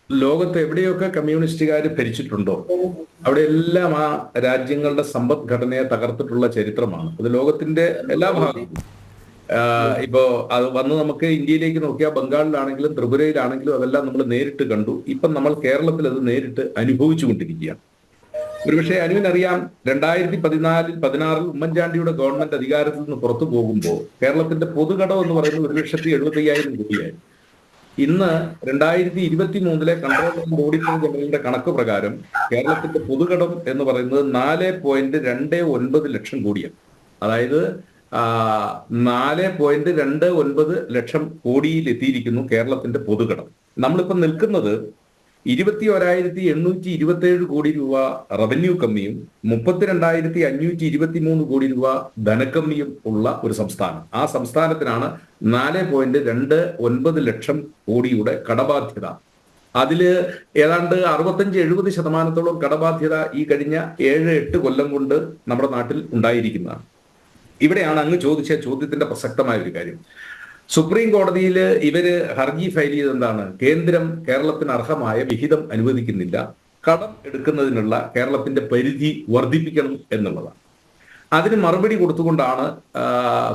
ലോകത്ത് എവിടെയൊക്കെ കമ്മ്യൂണിസ്റ്റുകാർ ഭരിച്ചിട്ടുണ്ടോ അവിടെയെല്ലാം ആ രാജ്യങ്ങളുടെ സമ്പദ്ഘടനയെ തകർത്തിട്ടുള്ള ചരിത്രമാണ്. അത് ലോകത്തിന്റെ എല്ലാ ഭാഗത്തും. ഇപ്പോ അത് വന്ന് നമുക്ക് ഇന്ത്യയിലേക്ക് നോക്കിയാൽ ബംഗാളിലാണെങ്കിലും ത്രിപുരയിലാണെങ്കിലും അതെല്ലാം നമ്മൾ നേരിട്ട് കണ്ടു. ഇപ്പം നമ്മൾ കേരളത്തിൽ അത് നേരിട്ട് അനുഭവിച്ചുകൊണ്ടിരിക്കുകയാണ്. ഒരുപക്ഷെ അനുവിനറിയാം, 2014-16 ഉമ്മൻചാണ്ടിയുടെ ഗവൺമെന്റ് അധികാരത്തിൽ നിന്ന് പുറത്തു പോകുമ്പോൾ കേരളത്തിന്റെ പൊതുകടം എന്ന് പറയുന്നത് 1,75,000 കോടിയായി. ഇന്ന് 2023 കൺട്രോളർ ഓഡിറ്റർ ജനറലിന്റെ കണക്ക് പ്രകാരം കേരളത്തിന്റെ പൊതുകടം എന്ന് പറയുന്നത് 4.29 ലക്ഷം കോടിയാണ്. അതായത് 4.29 ലക്ഷം കോടിയിൽ എത്തിയിരിക്കുന്നു കേരളത്തിന്റെ പൊതുകടം. നമ്മളിപ്പം നിൽക്കുന്നത് 21,827 കോടി രൂപ റവന്യൂ കമ്മിയും 32,523 കോടി രൂപ ധനക്കമ്മിയും ഉള്ള ഒരു സംസ്ഥാനം. ആ സംസ്ഥാനത്തിനാണ് 4.29 ലക്ഷം കോടിയുടെ കടബാധ്യത. അതില് ഏതാണ്ട് 65-70% കടബാധ്യത ഈ കഴിഞ്ഞ 7-8 കൊല്ലം കൊണ്ട് നമ്മുടെ നാട്ടിൽ ഉണ്ടായിരിക്കുന്നതാണ്. ഇവിടെയാണ് അങ്ങ് ചോദിച്ച ചോദ്യത്തിന്റെ പ്രസക്തമായ ഒരു കാര്യം. സുപ്രീം കോടതിയിൽ ഇവര് ഹർജി ഫയൽ ചെയ്ത് എന്താണ്? കേന്ദ്രം കേരളത്തിന് അർഹമായ വിഹിതം അനുവദിക്കുന്നില്ല, കടം എടുക്കുന്നതിനുള്ള കേരളത്തിന്റെ പരിധി വർദ്ധിപ്പിക്കണം എന്നുള്ളതാണ്. അതിന് മറുപടി കൊടുത്തുകൊണ്ടാണ്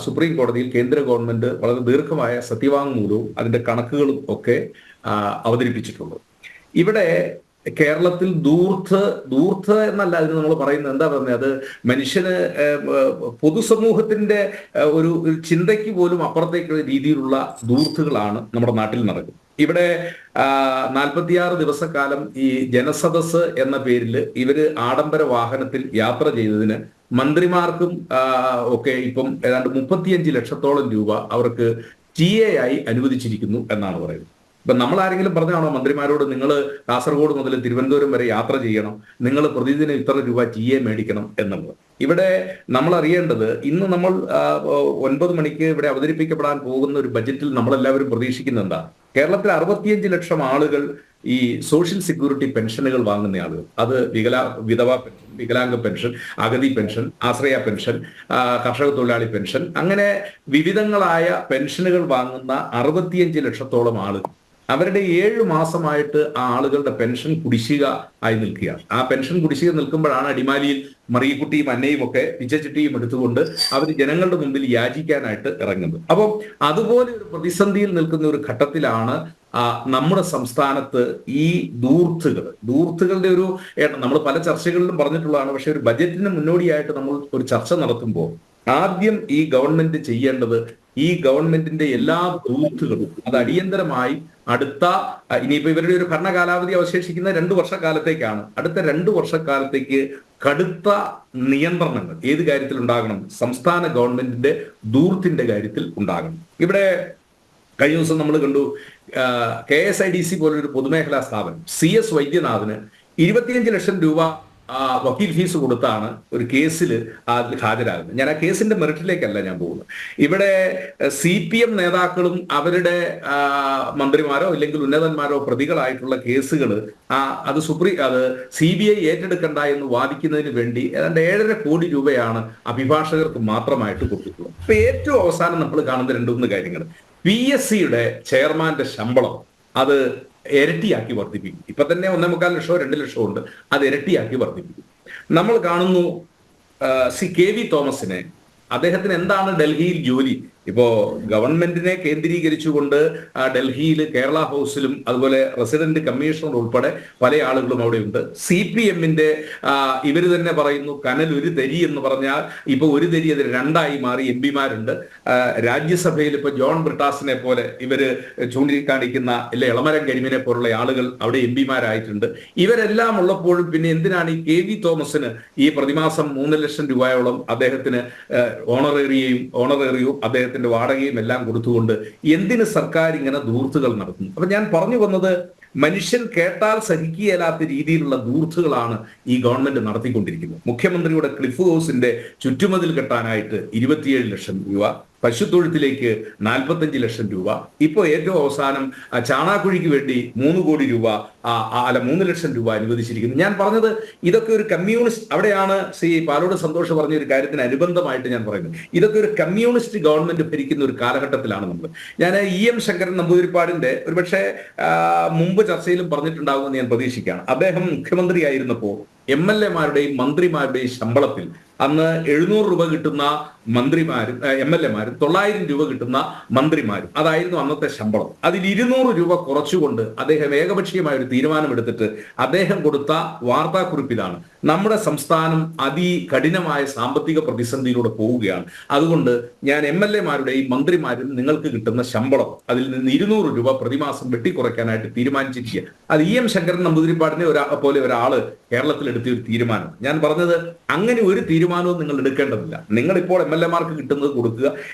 സുപ്രീം കോടതിയിൽ കേന്ദ്ര ഗവൺമെന്റ് വളരെ ദീർഘമായ സത്യവാങ്മൂലവും അതിന്റെ കണക്കുകളും ഒക്കെ അവതരിപ്പിച്ചിട്ടുള്ളത്. ഇവിടെ കേരളത്തിൽ ദൂർത്ത് എന്നല്ല അതിന് നമ്മൾ പറയുന്നത്. എന്താ പറയുന്നത്? അത് മനുഷ്യന് പൊതുസമൂഹത്തിന്റെ ഒരു ചിന്തയ്ക്ക് പോലും അപ്പുറത്തേക്കുള്ള രീതിയിലുള്ള ദൂർത്തുകളാണ് നമ്മുടെ നാട്ടിൽ നടക്കുന്നത്. ഇവിടെ 46 ദിവസക്കാലം ഈ ജനസദസ് എന്ന പേരിൽ ഇവര് ആഡംബര വാഹനത്തിൽ യാത്ര ചെയ്തതിന് മന്ത്രിമാർക്കും ഒക്കെ ഇപ്പം ഏതാണ്ട് 35 ലക്ഷത്തോളം രൂപ അവർക്ക് TA ആയി അനുവദിച്ചിരിക്കുന്നു എന്നാണ് പറയുന്നത്. ഇപ്പൊ നമ്മൾ ആരെങ്കിലും പറഞ്ഞാണോ മന്ത്രിമാരോട് നിങ്ങൾ കാസർഗോഡ് മുതൽ തിരുവനന്തപുരം വരെ യാത്ര ചെയ്യണം, നിങ്ങൾ പ്രതിദിനം ഇത്ര രൂപ TA മേടിക്കണം എന്നുള്ളത്? ഇവിടെ നമ്മൾ അറിയേണ്ടത്, ഇന്ന് നമ്മൾ 9 മണിക്ക് ഇവിടെ അവതരിപ്പിക്കപ്പെടാൻ പോകുന്ന ഒരു ബജറ്റിൽ നമ്മളെല്ലാവരും പ്രതീക്ഷിക്കുന്നത് എന്താ? കേരളത്തിൽ 65 ലക്ഷം ആളുകൾ ഈ സോഷ്യൽ സെക്യൂരിറ്റി പെൻഷനുകൾ വാങ്ങുന്ന ആളുകൾ. അത് വിധവാ പെൻഷൻ, വികലാംഗ പെൻഷൻ, അഗതി പെൻഷൻ, ആശ്രയ പെൻഷൻ, കർഷക തൊഴിലാളി പെൻഷൻ, അങ്ങനെ വിവിധങ്ങളായ പെൻഷനുകൾ വാങ്ങുന്ന 65 ലക്ഷത്തോളം ആളുകൾ. അവരുടെ 7 മാസമായിട്ട് ആ ആളുകളുടെ പെൻഷൻ കുടിശ്ശിക ആയി നിൽക്കുകയാണ്. ആ പെൻഷൻ കുടിശ്ശിക നിൽക്കുമ്പോഴാണ് അടിമാലിയിൽ മറിയക്കുട്ടിയും അന്നയും ഒക്കെ പിച്ചച്ചിട്ടിയും എടുത്തുകൊണ്ട് അവർ ജനങ്ങളുടെ മുമ്പിൽ യാചിക്കാനായിട്ട് ഇറങ്ങുന്നത്. അപ്പം അതുപോലെ ഒരു പ്രതിസന്ധിയിൽ നിൽക്കുന്ന ഒരു ഘട്ടത്തിലാണ് നമ്മുടെ സംസ്ഥാനത്ത് ഈ ദൂർത്തുകളുടെ ഒരു നമ്മൾ പല ചർച്ചകളിലും പറഞ്ഞിട്ടുള്ളതാണ്. പക്ഷെ ഒരു ബജറ്റിന് മുന്നോടിയായിട്ട് നമ്മൾ ഒരു ചർച്ച നടത്തുമ്പോൾ ആദ്യം ഈ ഗവൺമെന്റ് ചെയ്യേണ്ടത്, ഈ ഗവൺമെന്റിന്റെ എല്ലാ ദൂർത്തുകളും അത് അടിയന്തരമായി അടുത്ത, ഇനിയിപ്പോ ഇവരുടെ ഒരു ഭരണകാലാവധി അവശേഷിക്കുന്ന 2 വർഷക്കാലത്തേക്കാണ്, അടുത്ത 2 വർഷക്കാലത്തേക്ക് കടുത്ത നിയന്ത്രണങ്ങൾ ഏത് കാര്യത്തിൽ ഉണ്ടാകണം? സംസ്ഥാന ഗവൺമെന്റിന്റെ ദൂർത്തിന്റെ കാര്യത്തിൽ ഉണ്ടാകണം. ഇവിടെ കഴിഞ്ഞ ദിവസം നമ്മൾ കണ്ടു, KSIDC പോലൊരു പൊതുമേഖലാ സ്ഥാപനം CS വൈദ്യനാഥന് 25 ലക്ഷം രൂപ വക്കീൽ ഫീസ് കൊടുത്താണ് ഒരു കേസിൽ ഹാജരാകുന്നത്. ഞാൻ ആ കേസിന്റെ മെറിറ്റിലേക്കല്ല ഞാൻ പോകുന്നത്. ഇവിടെ CPM നേതാക്കളും അവരുടെ മന്ത്രിമാരോ അല്ലെങ്കിൽ ഉന്നതന്മാരോ പ്രതികളായിട്ടുള്ള കേസുകൾ അത് CBI ഏറ്റെടുക്കണ്ട എന്ന് വാദിക്കുന്നതിന് വേണ്ടി ഏതാണ്ട് 7.5 കോടി രൂപയാണ് അഭിഭാഷകർക്ക് മാത്രമായിട്ട് കൊടുത്തിട്ടുള്ളത്. ഇപ്പൊ ഏറ്റവും അവസാനം നമ്മൾ കാണുന്ന 2-3 കാര്യങ്ങൾ. PSCയുടെ ചെയർമാന്റെ ശമ്പളം അത് ഇരട്ടിയാക്കി വർദ്ധിപ്പിക്കും. ഇപ്പൊ തന്നെ 1.25 ലക്ഷമോ 2 ലക്ഷമോ ഉണ്ട്, അത് ഇരട്ടിയാക്കി വർദ്ധിപ്പിക്കും. നമ്മൾ കാണുന്നു KV തോമസിനെ, അദ്ദേഹത്തിന് എന്താണ് ഡൽഹിയിൽ ജോലി? ഇപ്പോ ഗവൺമെന്റിനെ കേന്ദ്രീകരിച്ചുകൊണ്ട് ഡൽഹിയിൽ കേരള ഹൗസിലും അതുപോലെ റെസിഡന്റ് കമ്മീഷണർ ഉൾപ്പെടെ പല ആളുകളും അവിടെ ഉണ്ട്. CPMന്റെ ഇവര് തന്നെ പറയുന്നു കനൽ ഒരു തരി എന്ന് പറഞ്ഞാൽ ഇപ്പൊ ഒരു തരി അത് 2ആയി മാറി. MP-മാരുണ്ട് രാജ്യസഭയിൽ. ഇപ്പൊ ജോൺ ബ്രിട്ടാസിനെ പോലെ ഇവര് ചൂണ്ടിക്കാണിക്കുന്ന ഇളമരം കരിമിനെ പോലുള്ള ആളുകൾ അവിടെ MP-മാരായിട്ടുണ്ട്. ഇവരെല്ലാം ഉള്ളപ്പോഴും പിന്നെ എന്തിനാണ് ഈ KV തോമസിന് ഈ പ്രതിമാസം 3 ലക്ഷം രൂപയോളം അദ്ദേഹത്തിന് ഓണറേറിയവും അദ്ദേഹത്തിന്റെ വാടകയും എല്ലാം കൊടുത്തുകൊണ്ട് എന്തിന് സർക്കാർ ഇങ്ങനെ ദൂർത്തുകൾ നടത്തുന്നു? അപ്പൊ ഞാൻ പറഞ്ഞു വന്നത്, മനുഷ്യൻ കേട്ടാൽ സഹിക്കുകയില്ലാത്ത രീതിയിലുള്ള ദൂർത്തുകളാണ് ഈ ഗവൺമെന്റ് നടത്തിക്കൊണ്ടിരിക്കുന്നത്. മുഖ്യമന്ത്രിയുടെ ക്ലിഫ് ഹൗസിന്റെ ചുറ്റുമതിൽ കെട്ടാനായിട്ട് 27 ലക്ഷം രൂപ, പശുത്തൊഴുത്തിലേക്ക് 45 ലക്ഷം രൂപ, ഇപ്പോൾ ഏറ്റവും അവസാനം ചാണാക്കുഴിക്ക് വേണ്ടി 3 കോടി രൂപ, 3 ലക്ഷം രൂപ അനുവദിച്ചിരിക്കുന്നു. ഞാൻ പറഞ്ഞത് ഇതൊക്കെ ഒരു കമ്മ്യൂണിസ്റ്റ്, അവിടെയാണ് ശ്രീ പാലോട് സന്തോഷ് പറഞ്ഞ ഒരു കാര്യത്തിന് അനുബന്ധമായിട്ട് ഞാൻ പറയുന്നത്, ഇതൊക്കെ ഒരു കമ്മ്യൂണിസ്റ്റ് ഗവൺമെന്റ് ഭരിക്കുന്ന ഒരു കാലഘട്ടത്തിലാണ് നമ്മൾ. ഞാൻ EM ശങ്കരൻ നമ്പൂതിരിപ്പാടിന്റെ ഒരുപക്ഷെ മുമ്പ് ചർച്ചയിലും പറഞ്ഞിട്ടുണ്ടാകുമെന്ന് ഞാൻ പ്രതീക്ഷിക്കുകയാണ്. അദ്ദേഹം മുഖ്യമന്ത്രിയായിരുന്നപ്പോൾ MLA-മാരുടെയും മന്ത്രിമാരുടെയും ശമ്പളത്തിൽ അന്ന് 700 രൂപ കിട്ടുന്ന മന്ത്രിമാരും MLA-മാരും 900 രൂപ കിട്ടുന്ന മന്ത്രിമാരും, അതായിരുന്നു അന്നത്തെ ശമ്പളം. അതിൽ 200 രൂപ കുറച്ചുകൊണ്ട് അദ്ദേഹം ഏകപക്ഷീയമായ ഒരു തീരുമാനമെടുത്തിട്ട് അദ്ദേഹം കൊടുത്ത വാർത്താക്കുറിപ്പിലാണ് നമ്മുടെ സംസ്ഥാനം അതികഠിനമായ സാമ്പത്തിക പ്രതിസന്ധിയിലൂടെ പോവുകയാണ്, അതുകൊണ്ട് ഞാൻ MLA-മാരുടെയും മന്ത്രിമാരും നിങ്ങൾക്ക് കിട്ടുന്ന ശമ്പളം അതിൽ നിന്ന് 200 രൂപ പ്രതിമാസം വെട്ടിക്കുറയ്ക്കാനായിട്ട് തീരുമാനിച്ചിരിക്കുക. അത് EM ശങ്കരൻ നമ്പൂതിരിപ്പാടിനെ പോലെ ഒരാള് കേരളത്തിൽ എടുത്തിയ ഒരു തീരുമാനം. ഞാൻ പറഞ്ഞത് അങ്ങനെ ഒരു തീരുമാനവും നിങ്ങൾ എടുക്കേണ്ടതില്ല. നിങ്ങളിപ്പോൾ MLA-മാർക്ക് കിട്ടുന്നത് കൊടുക്കുക,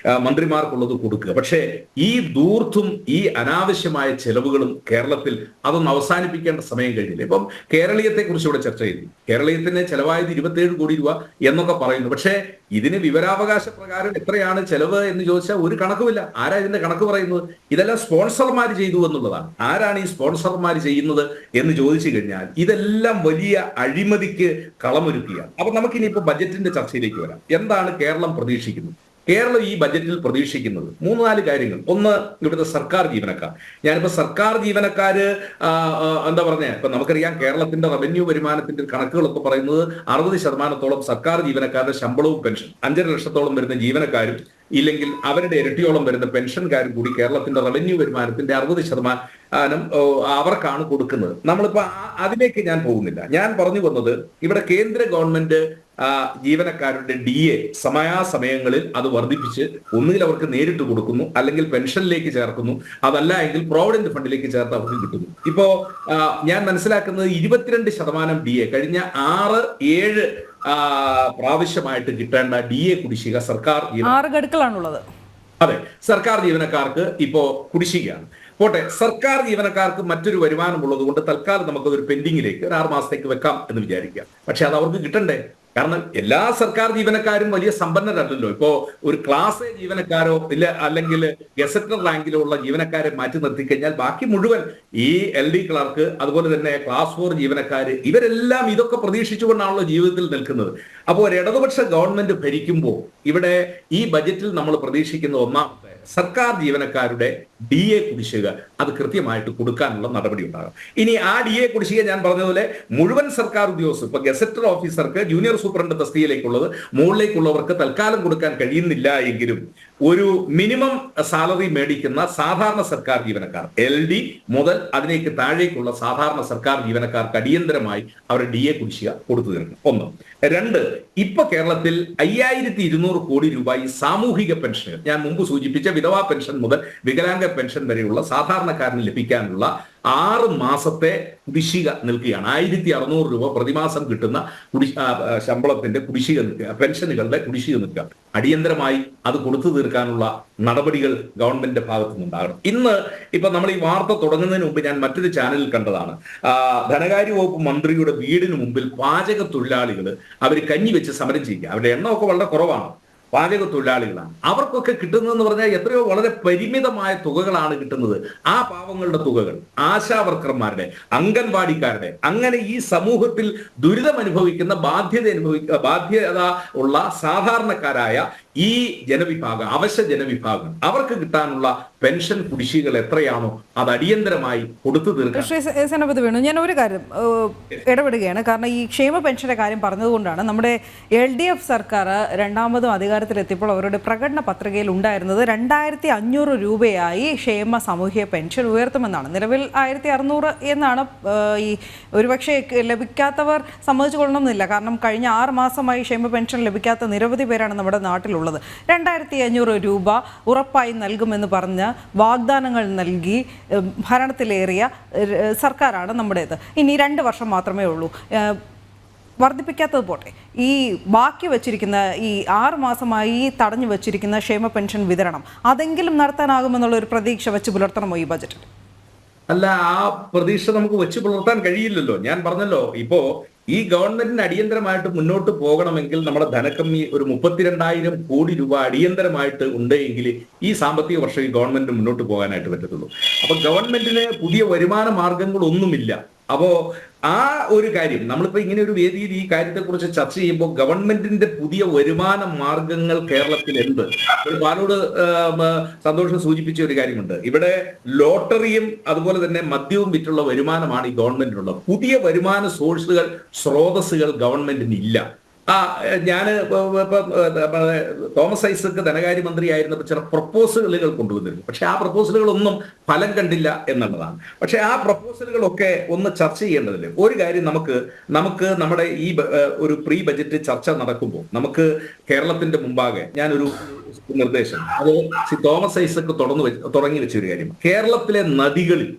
മന്ത്രിമാർക്കുള്ളത് കൊടുക്കുക. പക്ഷേ ഈ ധൂർത്തും ഈ അനാവശ്യമായ ചെലവുകളും കേരളത്തിൽ അതൊന്ന് അവസാനിപ്പിക്കേണ്ട സമയം കഴിഞ്ഞില്ല. ഇപ്പം കേരളീയത്തെ കുറിച്ച് ഇവിടെ ചർച്ച ചെയ്തു. കേരളീയത്തിന് ചെലവായത് 27 കോടി രൂപ എന്നൊക്കെ പറയുന്നു. പക്ഷേ ഇതിന് വിവരാവകാശ പ്രകാരം എത്രയാണ് ചെലവ് എന്ന് ചോദിച്ചാൽ ഒരു കണക്കുമില്ല. ആരാ ഇതിന്റെ കണക്ക് പറയുന്നത്? ഇതെല്ലാം സ്പോൺസർമാർ ചെയ്തു എന്നുള്ളതാണ്. ആരാണ് ഈ സ്പോൺസർമാർ ചെയ്യുന്നത് എന്ന് ചോദിച്ചു കഴിഞ്ഞാൽ ഇതെല്ലാം വലിയ അഴിമതിക്ക് കളമൊരുക്കുകയാണ്. അപ്പൊ നമുക്കിനിയിപ്പോ ബജറ്റിന്റെ ചർച്ചയിലേക്ക് വരാം. എന്താണ് കേരളം പ്രതീക്ഷിക്കുന്നത്? കേരളം ഈ ബജറ്റിൽ പ്രതീക്ഷിക്കുന്നത് 3-4 കാര്യങ്ങൾ. ഒന്ന്, ഇവിടുത്തെ സർക്കാർ ജീവനക്കാർ. ഞാനിപ്പോ സർക്കാർ ജീവനക്കാര് എന്താ പറഞ്ഞ, ഇപ്പൊ നമുക്കറിയാം കേരളത്തിന്റെ റവന്യൂ വരുമാനത്തിന്റെ കണക്കുകളൊക്കെ പറയുന്നത് 60% സർക്കാർ ജീവനക്കാരുടെ ശമ്പളവും പെൻഷൻ, 5.5 ലക്ഷത്തോളം വരുന്ന ജീവനക്കാരും ഇല്ലെങ്കിൽ അവരുടെ ഇരട്ടിയോളം വരുന്ന പെൻഷൻകാരും കൂടി കേരളത്തിന്റെ റവന്യൂ വരുമാനത്തിന്റെ 60% അവർക്കാണ് കൊടുക്കുന്നത്. നമ്മളിപ്പോ അതിലേക്ക് ഞാൻ പോകുന്നില്ല. ഞാൻ പറഞ്ഞു വന്നത് ഇവിടെ കേന്ദ്ര ഗവൺമെന്റ് ജീവനക്കാരുടെ DA സമയാസമയങ്ങളിൽ അത് വർദ്ധിപ്പിച്ച് ഒന്നുകിൽ അവർക്ക് നേരിട്ട് കൊടുക്കുന്നു, അല്ലെങ്കിൽ പെൻഷനിലേക്ക് ചേർക്കുന്നു, അതല്ല എങ്കിൽ പ്രോവിഡന്റ് ഫണ്ടിലേക്ക് ചേർത്ത് അവർക്ക് കിട്ടുന്നു. ഇപ്പോ ഞാൻ മനസ്സിലാക്കുന്നത് 22% DA കഴിഞ്ഞ 6-7 പ്രാവശ്യമായിട്ട് കിട്ടേണ്ട DA കുടിശ്ശിക സർക്കാർ 6 ഗഡുക്കളാണുള്ളത്. അതെ, സർക്കാർ ജീവനക്കാർക്ക് ഇപ്പോ കുടിശ്ശികയാണ്. പോട്ടെ, സർക്കാർ ജീവനക്കാർക്ക് മറ്റൊരു വരുമാനം ഉള്ളത് കൊണ്ട് തൽക്കാലം നമുക്കതൊരു പെൻഡിങ്ങിലേക്ക് ഒരു 6 മാസത്തേക്ക് വെക്കാം എന്ന് വിചാരിക്കാം. പക്ഷെ അത് അവർക്ക് കിട്ടണ്ടേ? കാരണം എല്ലാ സർക്കാർ ജീവനക്കാരും വലിയ സമ്പന്നരല്ലല്ലോ. ഇപ്പോ ഒരു ക്ലാസ് എ ജീവനക്കാരോ ഇല്ല അല്ലെങ്കിൽ ഗസറ്റഡ് റാങ്കിലോ ഉള്ള ജീവനക്കാരെ മാറ്റി നിർത്തി കഴിഞ്ഞാൽ ബാക്കി മുഴുവൻ ഈ LD ക്ലർക്ക്, അതുപോലെ തന്നെ ക്ലാസ് 4 ജീവനക്കാര്, ഇവരെല്ലാം ഇതൊക്കെ പ്രതീക്ഷിച്ചുകൊണ്ടാണല്ലോ ജീവിതത്തിൽ നിൽക്കുന്നത്. അപ്പോൾ ഒരു ഇടതുപക്ഷ ഗവൺമെന്റ് ഭരിക്കുമ്പോൾ ഇവിടെ ഈ ബജറ്റിൽ നമ്മൾ പ്രതീക്ഷിക്കുന്ന ഒന്നാമത്തെ സർക്കാർ ജീവനക്കാരുടെ DA കുടിശ്ശിക അത് കൃത്യമായിട്ട് കൊടുക്കാനുള്ള നടപടി ഉണ്ടാകും. ഇനി ആ DA കുടിശ്ശിക ഞാൻ പറഞ്ഞതുപോലെ മുഴുവൻ സർക്കാർ ഉദ്യോഗസ്ഥർ, ഇപ്പൊ ഗസറ്റഡ് ഓഫീസർക്ക്, ജൂനിയർ സൂപ്രണ്ട് തസ്തികയിലേക്കുള്ളത് മുകളിലേക്കുള്ളവർക്ക് തൽക്കാലം കൊടുക്കാൻ കഴിയുന്നില്ല എങ്കിലും ഒരു മിനിമം സാലറി മേടിക്കുന്ന സാധാരണ സർക്കാർ ജീവനക്കാർ, LD മുതൽ അതിലേക്ക് താഴേക്കുള്ള സാധാരണ സർക്കാർ ജീവനക്കാർക്ക് അടിയന്തരമായി അവരുടെ DA കുടിശ്ശിക കൊടുത്തു തീർക്കണം. 1. 2, ഇപ്പൊ കേരളത്തിൽ 5200 കോടി രൂപ ഈ സാമൂഹിക പെൻഷനുകൾ, ഞാൻ മുമ്പ് സൂചിപ്പിച്ച വിധവാ പെൻഷൻ മുതൽ വികലാംഗ പെൻഷൻ വരെയുള്ള സാധാരണക്കാരന് ലഭിക്കാനുള്ള 6 മാസത്തെ കുടിശ്ശിക നിൽക്കുകയാണ്. 1600 രൂപ പ്രതിമാസം കിട്ടുന്ന ശമ്പളത്തിന്റെ കുടിശ്ശിക നിൽക്കുക, പെൻഷനുകളുടെ കുടിശ്ശിക നിൽക്കുക. അടിയന്തരമായി അത് കൊടുത്തു തീർക്കാനുള്ള നടപടികൾ ഗവൺമെന്റിന്റെ ഭാഗത്തു നിന്നുണ്ടാകണം. ഇന്ന് ഇപ്പൊ നമ്മൾ ഈ വാർത്ത തുടങ്ങുന്നതിന് മുമ്പ് ഞാൻ മറ്റൊരു ചാനലിൽ കണ്ടതാണ്. ധനകാര്യ വകുപ്പ് മന്ത്രിയുടെ വീടിന് മുമ്പിൽ പാചക തൊഴിലാളികൾ അവർ കഞ്ഞി വെച്ച് സമരം ചെയ്യുക. അവരുടെ എണ്ണമൊക്കെ വളരെ കുറവാണ്. പാചക തൊഴിലാളികളാണ്. അവർക്കൊക്കെ കിട്ടുന്നതെന്ന് പറഞ്ഞാൽ എത്രയോ വളരെ പരിമിതമായ തുകകളാണ് കിട്ടുന്നത്. ആ പാവങ്ങളുടെ തുകകൾ ആശാവർക്കർമാരുടെ, അംഗൻവാടിക്കാരുടെ, അങ്ങനെ ഈ സമൂഹത്തിൽ ദുരിതമനുഭവിക്കുന്ന ബാധ്യത ഉള്ള സാധാരണക്കാരായ ഈ ജനവിഭാഗം, അവശ്യ ജനവിഭാഗം, അവർക്ക് കിട്ടാനുള്ള പെൻഷൻ കുടിശ്ശികൾ എത്രയാണോ അത് അടിയന്തരമായി കൊടുത്തു തീർക്കാം. ശ്രീ സേനാപതി വേണു, ഞാൻ ഒരു കാര്യം ഇടപെടുകയാണ്. കാരണം ഈ ക്ഷേമ പെൻഷന്റെ കാര്യം പറഞ്ഞതുകൊണ്ടാണ്. നമ്മുടെ LDF സർക്കാർ രണ്ടാമതും അധികാരത്തിലെത്തിയപ്പോൾ അവരുടെ പ്രകടന പത്രികയിൽ ഉണ്ടായിരുന്നത് 2500 രൂപയായി ക്ഷേമ സാമൂഹിക പെൻഷൻ ഉയർത്തുമെന്നാണ്. നിലവിൽ 1600 എന്നാണ്. ഈ ഒരുപക്ഷെ ലഭിക്കാത്തവർ സമ്മതിച്ചു കൊള്ളണമെന്നില്ല. കാരണം കഴിഞ്ഞ 6 മാസമായി ക്ഷേമ പെൻഷൻ ലഭിക്കാത്ത നിരവധി പേരാണ് നമ്മുടെ നാട്ടിലുള്ളത്. 2500 രൂപ ഉറപ്പായി നൽകുമെന്ന് പറഞ്ഞ് വാഗ്ദാനങ്ങൾ നൽകി ഭരണത്തിലേറിയ സർക്കാരാണ് നമ്മുടേത്. ഇനി 2 വർഷം മാത്രമേ ഉള്ളൂ. വർദ്ധിപ്പിക്കാത്തത് പോട്ടെ, ഈ ബാക്കി വച്ചിരിക്കുന്ന ഈ 6 മാസമായി തടഞ്ഞു വച്ചിരിക്കുന്ന ക്ഷേമ പെൻഷൻ വിതരണം അതെങ്കിലും നടത്താനാകുമെന്നുള്ള ഒരു പ്രതീക്ഷ വെച്ച് പുലർത്തണമോ ഈ ബജറ്റിൽ? അല്ല, ആ പ്രതീക്ഷ നമുക്ക് വെച്ച് പുലർത്താൻ കഴിയില്ലല്ലോ. ഞാൻ പറഞ്ഞല്ലോ, ഇപ്പോ ഈ ഗവൺമെന്റിന് അടിയന്തരമായിട്ട് മുന്നോട്ട് പോകണമെങ്കിൽ നമ്മുടെ ധനക്കമ്മി ഒരു 32,000 കോടി രൂപ അടിയന്തരമായിട്ട് ഉണ്ടെങ്കിൽ ഈ സാമ്പത്തിക വർഷം ഈ ഗവൺമെന്റിന് മുന്നോട്ട് പോകാനായിട്ട് പറ്റത്തുള്ളൂ. അപ്പൊ ഗവൺമെന്റിന് പുതിയ വരുമാന മാർഗങ്ങളൊന്നുമില്ല. അപ്പോ ആ ഒരു കാര്യം നമ്മളിപ്പോ ഇങ്ങനെ ഒരു വേദിയിൽ ഈ കാര്യത്തെക്കുറിച്ച് ചർച്ച ചെയ്യുമ്പോൾ ഗവൺമെന്റിന്റെ പുതിയ വരുമാന മാർഗങ്ങൾ കേരളത്തിൽ എന്ത്? പാലോട് സന്തോഷം സൂചിപ്പിച്ച ഒരു കാര്യമുണ്ട്. ഇവിടെ ലോട്ടറിയും അതുപോലെ തന്നെ മദ്യവും വിറ്റുള്ള വരുമാനമാണ് ഈ ഗവൺമെന്റിനുള്ളത്. പുതിയ വരുമാന സോഴ്സുകൾ, സ്രോതസ്സുകൾ ഗവൺമെന്റിന് ഇല്ല. ഞാന് തോമസ് ഐസക് ധനകാര്യമന്ത്രി ആയിരുന്നപ്പോൾ ചില പ്രപ്പോസലുകൾ കൊണ്ടുവന്നിരുന്നു. പക്ഷെ ആ പ്രപ്പോസലുകളൊന്നും ഫലം കണ്ടില്ല എന്നുള്ളതാണ്. പക്ഷെ ആ പ്രപ്പോസലുകളൊക്കെ ഒന്ന് ചർച്ച ചെയ്യേണ്ടതില്ല. ഒരു കാര്യം നമുക്ക് നമ്മുടെ ഈ ഒരു പ്രീ ബജറ്റ് ചർച്ച നടക്കുമ്പോൾ നമുക്ക് കേരളത്തിന്റെ മുമ്പാകെ ഞാനൊരു നിർദ്ദേശം, അത് തോമസ് ഐസക് തുടങ്ങി വെച്ച ഒരു കാര്യം, കേരളത്തിലെ നദികളിൽ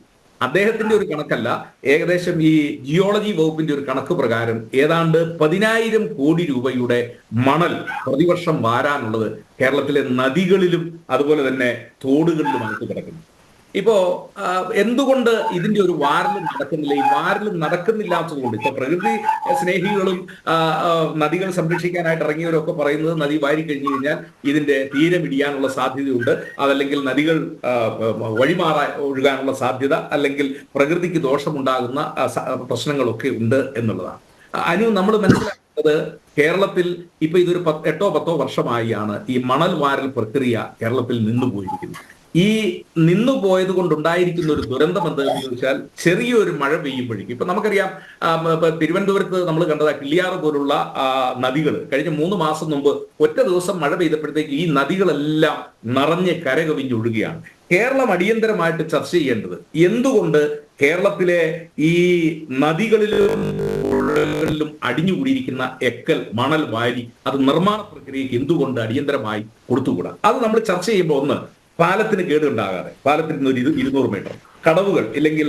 അദ്ദേഹത്തിന്റെ ഒരു കണക്കല്ല, ഏകദേശം ഈ ജിയോളജി വകുപ്പിന്റെ ഒരു കണക്ക് പ്രകാരം ഏതാണ്ട് 10,000 കോടി രൂപയുടെ മണൽ പ്രതിവർഷം വാരാനുള്ളത് കേരളത്തിലെ നദികളിലും അതുപോലെ തന്നെ തോടുകളിലുമായിട്ട് കിടക്കുന്നു. ഇപ്പോ എന്തുകൊണ്ട് ഇതിന്റെ ഒരു വാരലും നടക്കുന്നില്ല? ഈ വാരലും നടക്കുന്നില്ലാത്തതുകൊണ്ട് ഇപ്പൊ പ്രകൃതി സ്നേഹികളും നദികൾ സംരക്ഷിക്കാനായിട്ട് ഇറങ്ങിയവരൊക്കെ പറയുന്നത് നദി വാരി കഴിഞ്ഞു കഴിഞ്ഞാൽ ഇതിന്റെ തീരം ഇടിയാനുള്ള സാധ്യതയുണ്ട്, അതല്ലെങ്കിൽ നദികൾ ഒഴുകാനുള്ള സാധ്യത, അല്ലെങ്കിൽ പ്രകൃതിക്ക് ദോഷമുണ്ടാകുന്ന പ്രശ്നങ്ങളൊക്കെ ഉണ്ട് എന്നുള്ളതാണ്. നമ്മൾ മനസ്സിലാക്കുന്നത് കേരളത്തിൽ ഇപ്പൊ ഇതൊരു 8-10 വർഷമായാണ് ഈ മണൽ വാരൽ പ്രക്രിയ കേരളത്തിൽ നിന്നുപോയിരിക്കുന്നത്. ഈ നിന്നുപോയത് കൊണ്ടുണ്ടായിരിക്കുന്ന ഒരു ദുരന്തം എന്താണെന്ന് ചോദിച്ചാൽ, ചെറിയൊരു മഴ പെയ്യുമ്പോഴേക്കും ഇപ്പൊ നമുക്കറിയാം, തിരുവനന്തപുരത്ത് നമ്മൾ കണ്ടത് കിള്ളിയാറ് പോലുള്ള നദികൾ കഴിഞ്ഞ 3 മാസം മുമ്പ് ഒറ്റ ദിവസം മഴ പെയ്തപ്പോഴത്തേക്ക് ഈ നദികളെല്ലാം നിറഞ്ഞ് കരകവിഞ്ഞൊഴുകുകയാണ്. കേരളം അടിയന്തരമായിട്ട് ചർച്ച ചെയ്യേണ്ടത് എന്തുകൊണ്ട് കേരളത്തിലെ ഈ നദികളിലും പുഴകളിലും അടിഞ്ഞുകൂടിയിരിക്കുന്ന എക്കൽ, മണൽ വാരി അത് നിർമ്മാണ പ്രക്രിയക്ക് എന്തുകൊണ്ട് അടിയന്തരമായി കൊടുത്തുകൂടാ? അത് നമ്മൾ ചർച്ച ചെയ്യുമ്പോൾ ഒന്ന്, പാലത്തിന് കേടുണ്ടാകാതെ പാലത്തിൽ നിന്ന് ഒരു 200 മീറ്റർ, കടവുകൾ ഇല്ലെങ്കിൽ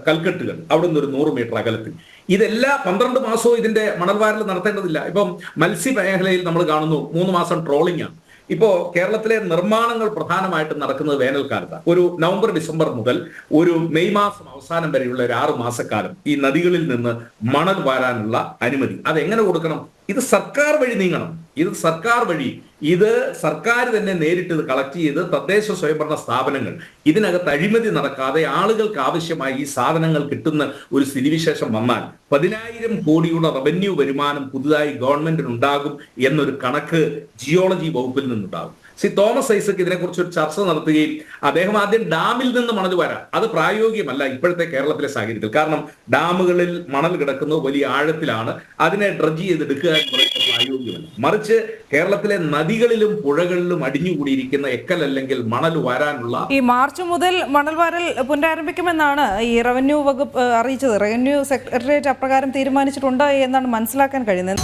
കൽക്കെട്ടുകൾ അവിടെ നിന്ന് ഒരു 100 മീറ്റർ അകലത്തിൽ, ഇതെല്ലാ 12 മാസവും ഇതിന്റെ മണൽവാരൽ നടത്തേണ്ടതില്ല. ഇപ്പം മത്സ്യമേഖലയിൽ നമ്മൾ കാണുന്നു 3 മാസം ട്രോളിംഗ് ആണ്. ഇപ്പോ കേരളത്തിലെ നിർമ്മാണങ്ങൾ പ്രധാനമായിട്ടും നടക്കുന്നത് വേനൽക്കാലത്താണ്. ഒരു നവംബർ ഡിസംബർ മുതൽ ഒരു മെയ് മാസം അവസാനം വരെയുള്ള ഒരു 6 മാസക്കാലം ഈ നദികളിൽ നിന്ന് മണൽ വാരാനുള്ള അനുമതി അതെങ്ങനെ കൊടുക്കണം? ഇത് സർക്കാർ വഴി നീങ്ങണം. ഇത് സർക്കാർ തന്നെ നേരിട്ട് ഇത് കളക്ട് ചെയ്ത് തദ്ദേശ സ്വയംഭരണ സ്ഥാപനങ്ങൾ ഇതിനകത്ത് അഴിമതി നടക്കാതെ ആളുകൾക്ക് ആവശ്യമായി ഈ സാധനങ്ങൾ കിട്ടുന്ന ഒരു സ്ഥിതിവിശേഷം വന്നാൽ 10,000 കോടിയുടെ റവന്യൂ വരുമാനം പുതുതായി ഗവൺമെന്റിന് ഉണ്ടാകും എന്നൊരു കണക്ക് ജിയോളജി വകുപ്പിൽ നിന്നുണ്ടാകും. തോമസ് ഐസക് ഇതിനെക്കുറിച്ച് ഒരു ചർച്ച നടത്തുകയും അദ്ദേഹം ആദ്യം ഡാമിൽ നിന്ന് മണൽ വരാം, അത് പ്രായോഗികമല്ല ഇപ്പോഴത്തെ കേരളത്തിലെ സാഹചര്യത്തിൽ. കാരണം ഡാമുകളിൽ മണൽ കിടക്കുന്നത് വലിയ ആഴത്തിലാണ്, അതിനെ ഡ്രഡ്ജ് ചെയ്തെടുക്കുക എന്ന് പറയുന്നത് പ്രായോഗികമല്ല. മറിച്ച് കേരളത്തിലെ നദികളിലും പുഴകളിലും അടിഞ്ഞുകൂടിയിരിക്കുന്ന എക്കൽ അല്ലെങ്കിൽ മണൽ വരാനുള്ള ഈ മാർച്ച് മുതൽ മണൽ വാരൽ പുനരാരംഭിക്കുമെന്നാണ് ഈ റവന്യൂ വകുപ്പ് അറിയിച്ചത്. റവന്യൂ സെക്രട്ടേറിയറ്റ് അപ്രകാരം തീരുമാനിച്ചിട്ടുണ്ട് എന്നാണ് മനസ്സിലാക്കാൻ കഴിയുന്നത്.